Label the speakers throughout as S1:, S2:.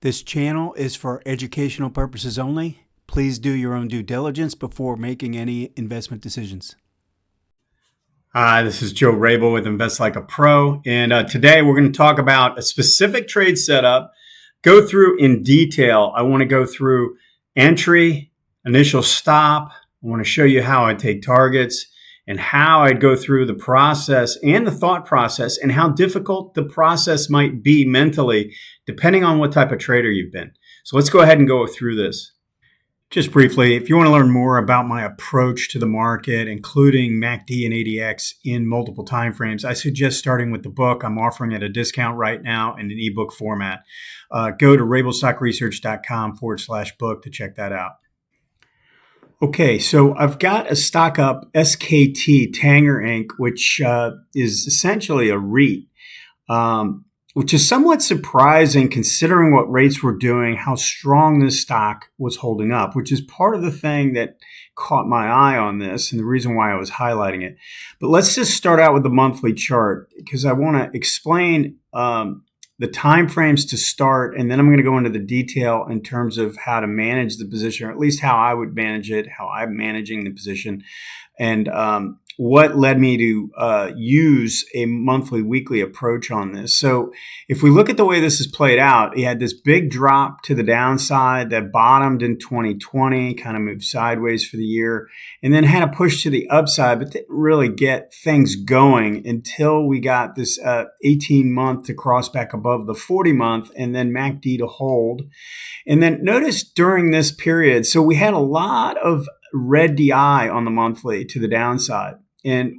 S1: This channel is for educational purposes only. Please do your own due diligence before making any investment decisions.
S2: Hi, this is Joe Rabil with Invest Like a Pro, and today we're going to talk about a specific trade setup, go through in detail. I want to go through entry, initial stop. I want to show you how I take targets and how I'd go through the process and the thought process and how difficult the process might be mentally, depending on what type of trader you've been. So let's go ahead and go through this. Just briefly, if you want to learn more about my approach to the market, including MACD and ADX in multiple timeframes, I suggest starting with the book. I'm offering at a discount right now in an ebook format. Go to rabilstockresearch.com/book to check that out. Okay, so I've got a stock up, SKT, Tanger Inc., which is essentially a REIT. Which is somewhat surprising considering what rates were doing, how strong this stock was holding up, which is part of the thing that caught my eye on this and the reason why I was highlighting it. But let's just start out with the monthly chart because I want to explain the time frames to start, and then I'm going to go into the detail in terms of how to manage the position, or at least how I would manage it, how I'm managing the position, and what led me to use a monthly, weekly approach on this. So if we look at the way this is played out, you had this big drop to the downside that bottomed in 2020, kind of moved sideways for the year, and then had a push to the upside, but didn't really get things going until we got this 18-month to cross back above the 40-month, and then MACD to hold. And then notice during this period, so we had a lot of red DI on the monthly to the downside. And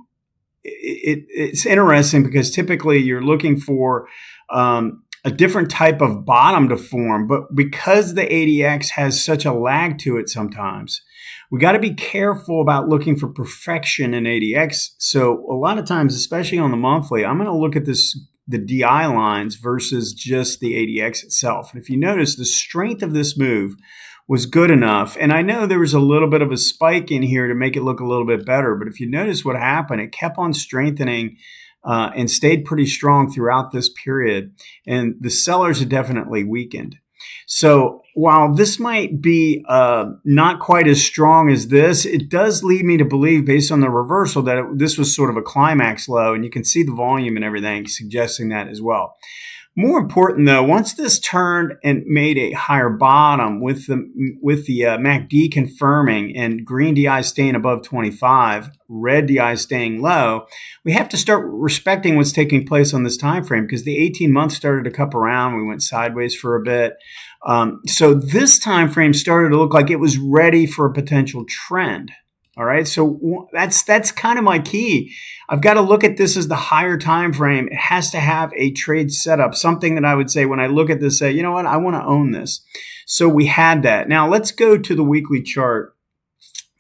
S2: it's interesting because typically you're looking for a different type of bottom to form, but because the ADX has such a lag to it sometimes, we got to be careful about looking for perfection in ADX. So a lot of times, especially on the monthly, I'm going to look at the DI lines versus just the ADX itself. And if you notice, the strength of this move was good enough. And I know there was a little bit of a spike in here to make it look a little bit better. But if you notice what happened, it kept on strengthening and stayed pretty strong throughout this period. And the sellers had definitely weakened. So while this might be not quite as strong as this, it does lead me to believe, based on the reversal, that this was sort of a climax low. And you can see the volume and everything suggesting that as well. More important, though, once this turned and made a higher bottom with the MACD confirming and green DI staying above 25, red DI staying low, we have to start respecting what's taking place on this time frame because the 18 months started to cup around. We went sideways for a bit. So this time frame started to look like it was ready for a potential trend. All right, so that's kind of my key. I've got to look at this as the higher time frame. It has to have a trade setup, something that I would say when I look at this, say, you know what, I want to own this. So we had that. Now let's go to the weekly chart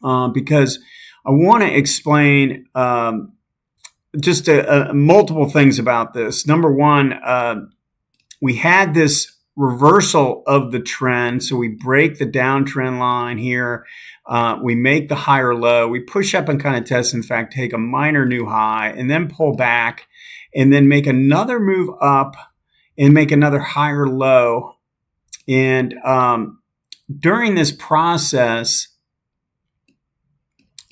S2: because I want to explain just multiple things about this. Number one, we had this reversal of the trend. So we break the downtrend line here. We make the higher low. We push up and kind of test, in fact, take a minor new high and then pull back and then make another move up and make another higher low. And during this process,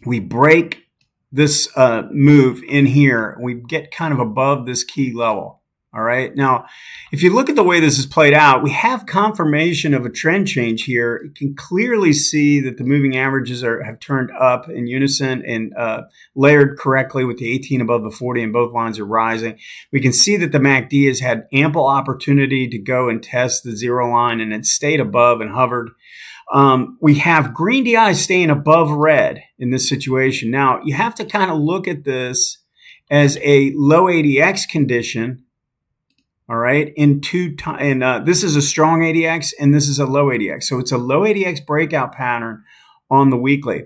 S2: we break this move in here. We get kind of above this key level. All right. Now, if you look at the way this is played out, we have confirmation of a trend change here. You can clearly see that the moving averages have turned up in unison and layered correctly with the 18 above the 40, and both lines are rising. We can see that the MACD has had ample opportunity to go and test the zero line, and it stayed above and hovered. We have green DI staying above red in this situation. Now, you have to kind of look at this as a low ADX condition. All right, this is a strong ADX and this is a low ADX. So it's a low ADX breakout pattern on the weekly.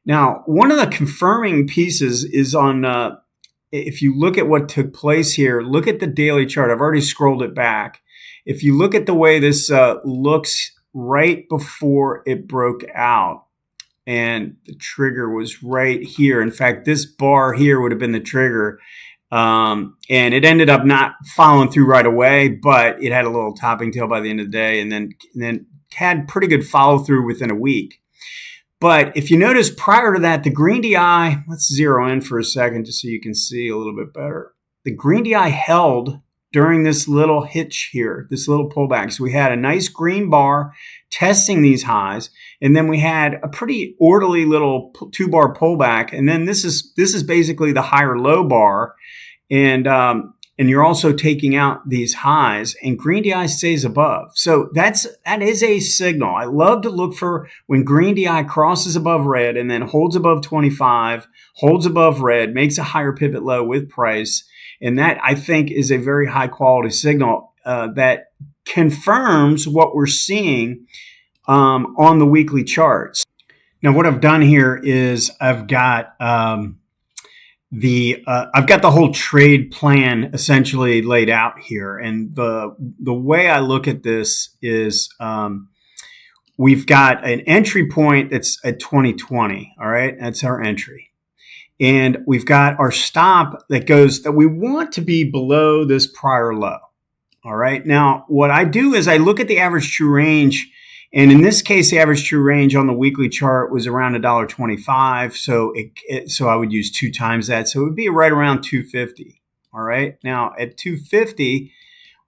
S2: Now, one of the confirming pieces is on, if you look at what took place here, look at the daily chart. I've already scrolled it back. If you look at the way this looks right before it broke out, and the trigger was right here. In fact, this bar here would have been the trigger. And it ended up not following through right away, but it had a little topping tail by the end of the day, and then had pretty good follow through within a week. But if you notice prior to that, the green DI, let's zero in for a second just so you can see a little bit better. The green DI held during this little hitch here, this little pullback. So we had a nice green bar testing these highs, and then we had a pretty orderly little 2-bar pullback. And then this is basically the higher low bar. And you're also taking out these highs, and green DI stays above. So that is a signal. I love to look for when green DI crosses above red and then holds above 25, holds above red, makes a higher pivot low with price. And that, I think, is a very high quality signal that confirms what we're seeing on the weekly charts. Now, what I've done here is I've got the whole trade plan essentially laid out here, and the way I look at this is we've got an entry point that's at 2020. All right, that's our entry, and we've got our stop that we want to be below this prior low. All right, now what I do is I look at the average true range. And in this case, the average true range on the weekly chart was around $1.25. So I would use 2 times that. So it would be right around 250. All right. Now at 250,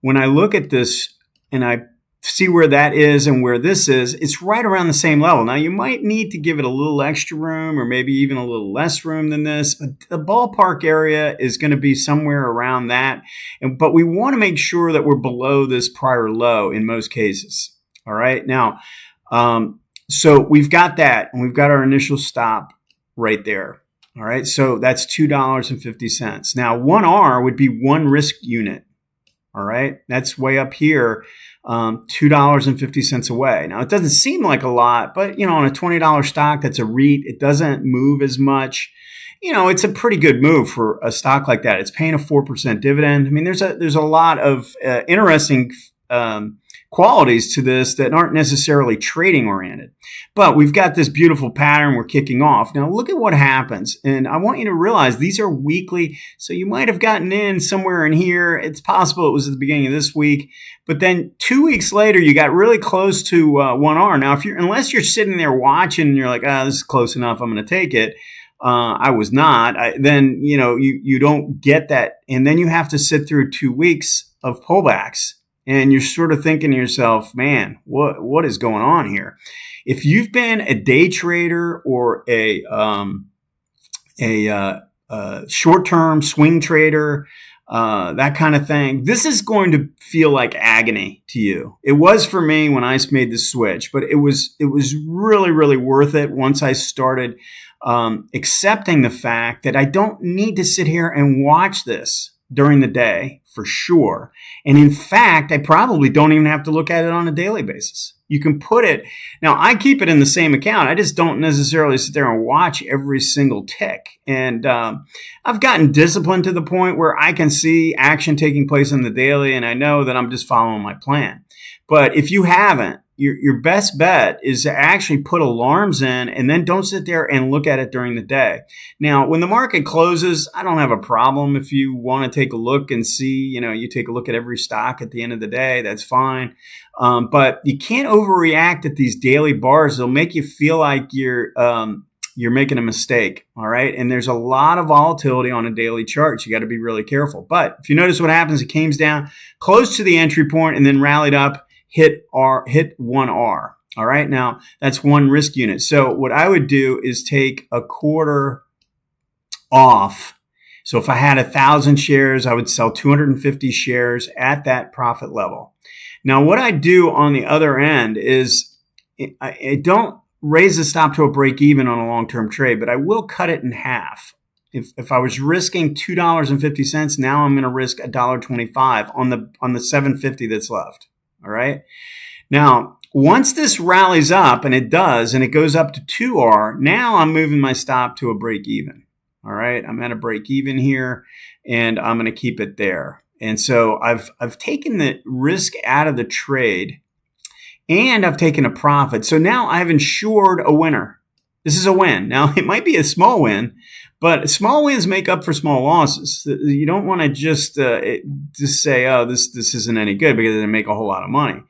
S2: when I look at this and I see where that is and where this is, it's right around the same level. Now you might need to give it a little extra room or maybe even a little less room than this, but the ballpark area is going to be somewhere around that. But we want to make sure that we're below this prior low in most cases. All right. Now, so we've got that, and we've got our initial stop right there. All right. So that's $2.50. Now, 1R would be one risk unit. All right. That's way up here, $2.50 away. Now, it doesn't seem like a lot, but, on a $20 stock that's a REIT, it doesn't move as much. It's a pretty good move for a stock like that. It's paying a 4% dividend. I mean, there's a lot of interesting qualities to this that aren't necessarily trading oriented. But we've got this beautiful pattern we're kicking off. Now look at what happens. And I want you to realize these are weekly. So you might have gotten in somewhere in here. It's possible it was at the beginning of this week. But then 2 weeks later, you got really close to 1R. Now, unless you're sitting there watching and you're like, this is close enough, I'm going to take it. I was not. Then, you don't get that. And then you have to sit through 2 weeks of pullbacks. And you're sort of thinking to yourself, man, what is going on here? If you've been a day trader or a short-term swing trader, that kind of thing, this is going to feel like agony to you. It was for me when I made the switch, but it was really, really worth it once I started accepting the fact that I don't need to sit here and watch this during the day for sure. And in fact, I probably don't even have to look at it on a daily basis. You can put it, now I keep it in the same account. I just don't necessarily sit there and watch every single tick. And I've gotten disciplined to the point where I can see action taking place on the daily, and I know that I'm just following my plan. But if you haven't, your best bet is to actually put alarms in and then don't sit there and look at it during the day. Now, when the market closes, I don't have a problem if you want to take a look and see, you take a look at every stock at the end of the day, that's fine. But you can't overreact at these daily bars. They'll make you feel like you're making a mistake. All right. And there's a lot of volatility on a daily chart. So you got to be really careful. But if you notice what happens, it came down close to the entry point and then rallied up, hit 1R. All right. Now that's one risk unit. So what I would do is take a quarter off. So if I had 1,000 shares, I would sell 250 shares at that profit level. Now, what I do on the other end is I don't raise the stop to a break even on a long-term trade, but I will cut it in half. If I was risking $2.50, now I'm going to risk $1.25 on the 750 that's left. All right. Now, once this rallies up, and it does, and it goes up to 2R, now I'm moving my stop to a break even. All right. I'm at a break even here, and I'm going to keep it there. And so I've taken the risk out of the trade, and I've taken a profit. So now I've ensured a winner. This is a win. Now, it might be a small win, But small wins make up for small losses. You don't want to just say, oh, this isn't any good because they make a whole lot of money.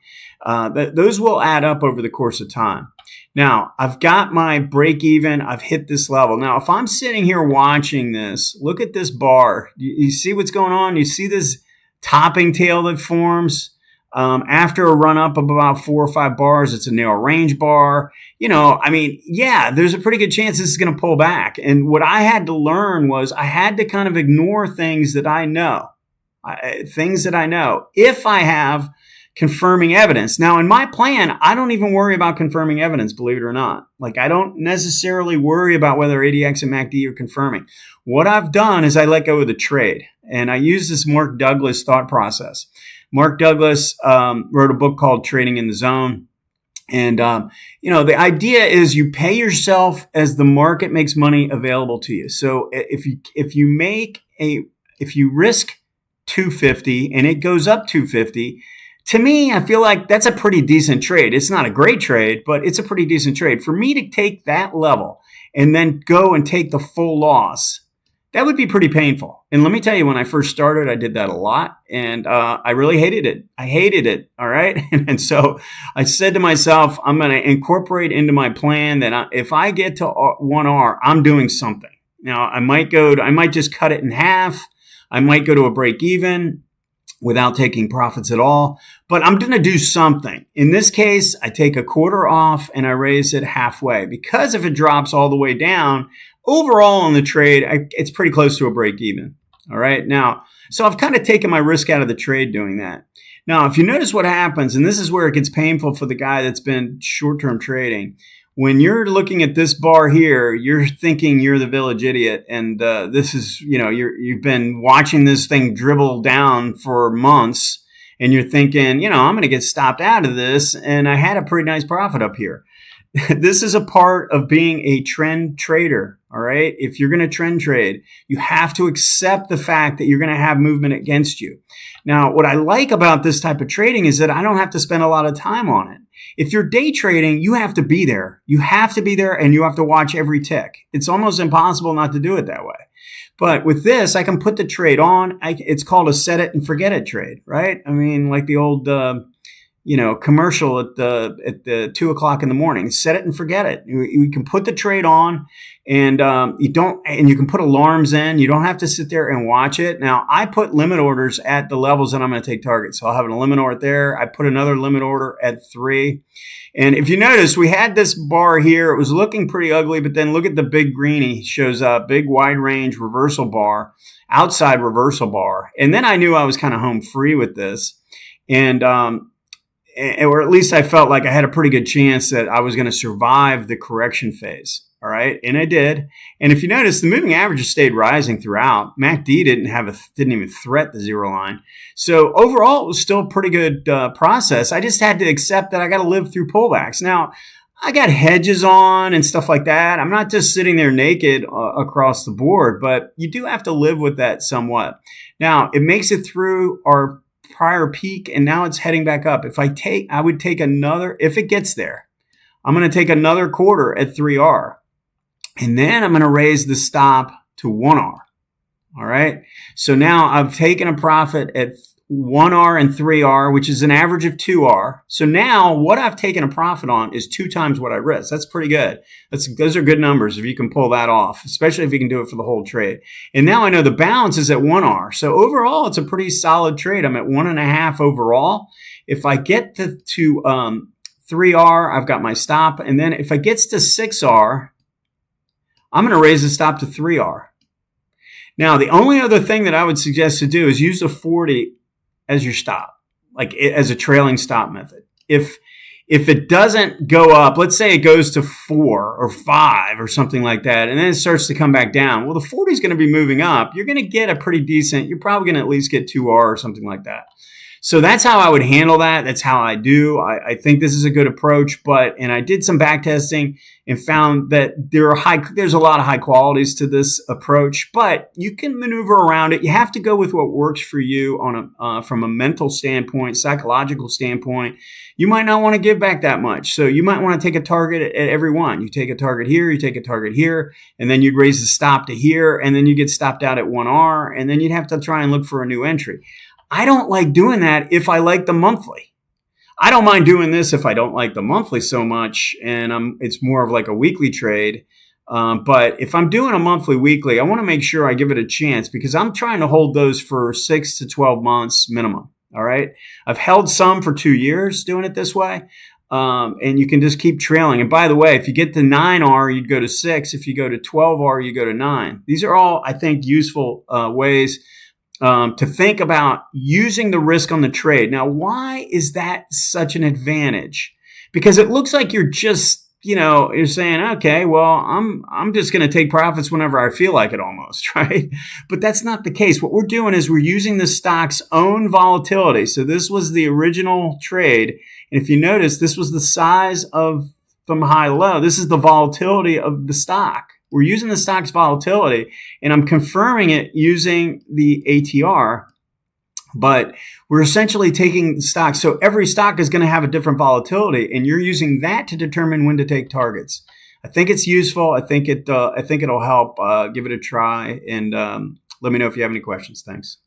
S2: Those will add up over the course of time. Now, I've got my break even. I've hit this level. Now, if I'm sitting here watching this, look at this bar. You see what's going on? You see this topping tail that forms? After a run up of about 4 or 5 bars, it's a narrow range bar. There's a pretty good chance this is going to pull back. And what I had to learn was I had to kind of ignore things that I know. If I have confirming evidence. Now, in my plan, I don't even worry about confirming evidence, believe it or not. Like, I don't necessarily worry about whether ADX and MACD are confirming. What I've done is I let go of the trade. And I use this Mark Douglas thought process. Mark Douglas wrote a book called Trading in the Zone. And, the idea is you pay yourself as the market makes money available to you. So if you risk 250 and it goes up 250, to me, I feel like that's a pretty decent trade. It's not a great trade, but it's a pretty decent trade. For me to take that level and then go and take the full loss, that would be pretty painful. And let me tell you, when I first started, I did that a lot, and I really hated it. I hated it, all right? And so I said to myself, I'm going to incorporate into my plan that if I get to 1R, I'm doing something. Now, I might just cut it in half. I might go to a break even without taking profits at all, but I'm going to do something. In this case, I take a quarter off and I raise it halfway, because if it drops all the way down, overall on the trade, it's pretty close to a break even. All right. Now, so I've kind of taken my risk out of the trade doing that. Now, if you notice what happens, and this is where it gets painful for the guy that's been short-term trading, when you're looking at this bar here, you're thinking you're the village idiot. And this is, you've been watching this thing dribble down for months, and you're thinking, I'm going to get stopped out of this. And I had a pretty nice profit up here. This is a part of being a trend trader. All right. If you're going to trend trade, you have to accept the fact that you're going to have movement against you. Now, what I like about this type of trading is that I don't have to spend a lot of time on it. If you're day trading, you have to be there. You have to be there, and you have to watch every tick. It's almost impossible not to do it that way. But with this, I can put the trade on. It's called a set it and forget it trade, right? I mean, like the old commercial at the 2 o'clock in the morning. Set it and forget it. You can put the trade on, and you can put alarms in. You don't have to sit there and watch it. Now, I put limit orders at the levels that I'm going to take targets. So I'll have a limit order there. I put another limit order at 3. And if you notice, we had this bar here. It was looking pretty ugly, but then look at the big greenie shows up, big wide range reversal bar, outside reversal bar. And then I knew I was kind of home free with this. And or at least I felt like I had a pretty good chance that I was going to survive the correction phase. All right. And I did. And if you notice, the moving averages stayed rising throughout. MACD didn't even threat the zero line. So overall, it was still a pretty good process. I just had to accept that I got to live through pullbacks. Now, I got hedges on and stuff like that. I'm not just sitting there naked across the board, but you do have to live with that somewhat. Now, it makes it through our prior peak, and now it's heading back up. If it gets there, I'm going to take another quarter at 3R, and then I'm going to raise the stop to 1R. All right. So now I've taken a profit at 1R and 3R, which is an average of 2R. So now what I've taken a profit on is 2 times what I risk. That's pretty good. Those are good numbers if you can pull that off, especially if you can do it for the whole trade. And now I know the balance is at 1R. So overall, it's a pretty solid trade. I'm at 1.5 overall. If I get to 3R, I've got my stop. And then if it gets to 6R, I'm going to raise the stop to 3R. Now, the only other thing that I would suggest to do is use a 40 as your stop, like as a trailing stop method. If it doesn't go up, let's say it goes to 4 or 5 or something like that, and then it starts to come back down, well, the 40 is going to be moving up. You're going to get a pretty decent, you're probably going to at least get 2R or something like that. So that's how I would handle that. That's how I do. I think this is a good approach, and I did some back testing and found that there's a lot of high qualities to this approach, but you can maneuver around it. You have to go with what works for you from a mental standpoint, psychological standpoint. You might not want to give back that much. So you might want to take a target at every one. You take a target here, you take a target here, and then you'd raise the stop to here, and then you get stopped out at 1R, and then you'd have to try and look for a new entry. I don't like doing that if I like the monthly. I don't mind doing this if I don't like the monthly so much, and it's more of like a weekly trade. But if I'm doing a monthly weekly, I want to make sure I give it a chance because I'm trying to hold those for 6 to 12 months minimum. All right. I've held some for 2 years doing it this way. And you can just keep trailing. And by the way, if you get to 9R, you'd go to 6. If you go to 12R, you go to 9. These are all, I think, useful ways to think about using the risk on the trade. Now, why is that such an advantage? Because it looks like you're just, you're saying, okay, well, I'm just going to take profits whenever I feel like it almost, right? But that's not the case. What we're doing is we're using the stock's own volatility. So this was the original trade. And if you notice, this was the size from high to low. This is the volatility of the stock. We're using the stock's volatility, and I'm confirming it using the ATR, but we're essentially taking the stock. So every stock is going to have a different volatility, and you're using that to determine when to take targets. I think it's useful. I think it'll help. Give it a try, and let me know if you have any questions. Thanks.